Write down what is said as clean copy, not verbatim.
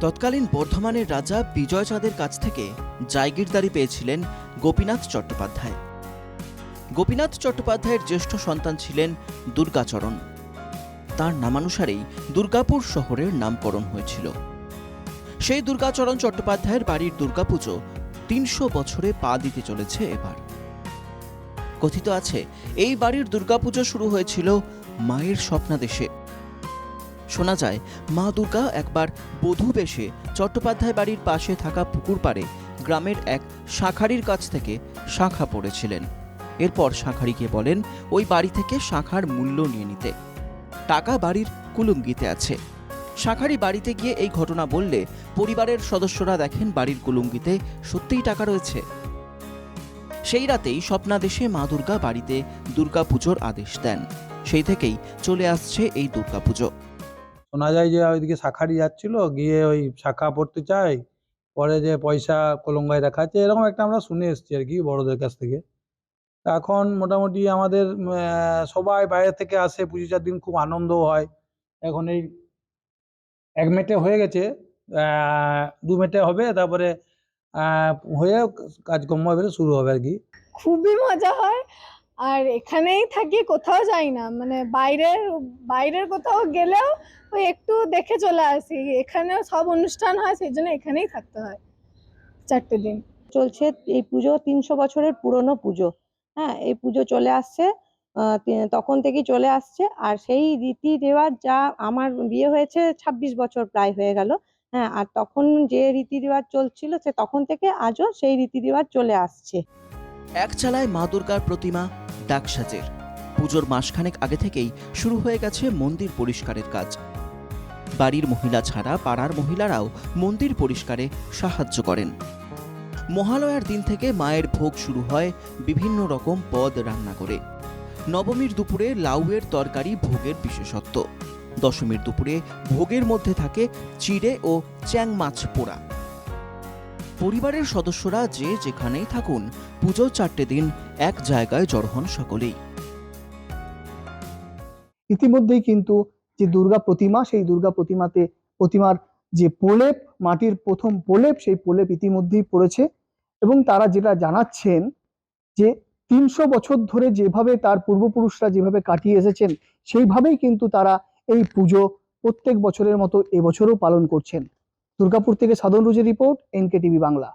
তৎকালীন বর্ধমানের রাজা বিজয় চাঁদের কাছ থেকে জায়গিরদারি পেয়েছিলেন গোপীনাথ চট্টোপাধ্যায়। গোপীনাথ চট্টোপাধ্যায়ের জ্যেষ্ঠ সন্তান ছিলেন দুর্গাচরণ। তার নামানুসারেই দুর্গাপুর শহরের নামকরণ হয়েছিল। সেই দুর্গাচরণ চট্টোপাধ্যায়ের বাড়ির দুর্গাপুজো ৩০০ বছরে পা দিতে চলেছে এবার। কথিত আছে এই বাড়ির দুর্গাপুজো শুরু হয়েছিল মায়ের স্বপ্নাদেশে। শোনা যায় মা দুর্গা একবার বধূ বেশে চট্টোপাধ্যায় বাড়ির পাশে থাকা পুকুর পাড়ে গ্রামের এক শাঁখারির কাছ থেকে শাঁখা পড়েছিলেন। এরপর শাঁখারিকে বলেন ওই বাড়ি থেকে শাঁখার মূল্য নিয়ে নিতে, টাকা বাড়ির কুলুঙ্গিতে আছে। শাঁখারি বাড়িতে গিয়ে এই ঘটনা বললে পরিবারের সদস্যরা দেখেন বাড়ির কুলুঙ্গিতে সত্যিই টাকা রয়েছে। সেই রাতেই স্বপ্নাদেশে মা দুর্গা বাড়িতে দুর্গাপুজোর আদেশ দেন। সেই থেকেই চলে আসছে এই দুর্গাপুজো। শোনা যায় যে ওইদিকে শাঁখারি যাচ্ছিল, গিয়ে ওই শাঁখা পড়তে চায়, পরে যে পয়সা কলঙ্গায় রাখা আছে, এরকম একটা আমরা শুনে এসেছি আর কি বড়দের কাছ থেকে। এখন মোটামুটি আমাদের সবাই বাইরে থেকে আসে, পুজো 4 দিন খুব আনন্দও হয়। এখন এই 1 মেটে হয়ে গেছে, 2 মেটে হবে, তারপরে হয়ে কাজকর্ম এবারে শুরু হবে আর কি। খুবই মজা হয়, আর এখানেই থাকি, কোথাও যাই না। মানে বাইরের কোথাও গেলেও ওই একটু দেখে চলে আসি। এখানেও সব অনুষ্ঠান হয়, সেই জন্য এখানেই থাকতে হয় 4টে দিন। চলছে এই পুজো 300 বছরের পুরনো পুজো। হ্যাঁ, এই পুজো চলে আসছে, তখন থেকেই চলে আসছে। আর সেই রীতি রেওয়াজ, যা আমার বিয়ে হয়েছে 26 বছর প্রায় হয়ে গেল। হ্যাঁ, আর তখন যে রীতি রেওয়াজ চলছিল সে তখন থেকে আজও সেই রীতি রেওয়াজ চলে আসছে। এক চালায় মা দুর্গার প্রতিমা ডাক সাজের। পুজোর মাসখানেক আগে থেকেই শুরু হয়ে গেছে মন্দির পরিষ্কারের কাজ। বাড়ির মহিলা ছাড়া পাড়ার মহিলারাও মন্দির পরিষ্কারে সাহায্য করেন। মহালয়ার দিন থেকে মায়ের ভোগ শুরু হয় বিভিন্ন রকম পদ রান্না করে। নবমীর দুপুরে লাউয়ের তরকারি ভোগের বিশেষত্ব। দশমীর দুপুরে ভোগের মধ্যে থাকে চিড়ে ও চ্যাং মাছ পোড়া। পরিবারের সদস্যরা যে যেখানেই থাকুন, পুজোর 4টে দিন এক জায়গায় জড়ো হন সকলেই। ইতিমধ্যেই কিন্তু যে দুর্গা প্রতিমা, সেই দুর্গা প্রতিমার যে প্রলেপ, মাটির প্রথম প্রলেপ, সেই প্রলেপ ইতিমধ্যেই পড়েছে। এবং তারা যেটা জানাচ্ছেন যে 300 বছর ধরে যেভাবে তার পূর্বপুরুষরা যেভাবে কাটিয়ে এসেছেন, সেইভাবেই কিন্তু তারা এই পুজো প্রত্যেক বছরের মতো এবছরও পালন করছেন। দুর্গাপুর থেকে সাধন রুজের রিপোর্ট, NK টিভি বাংলা।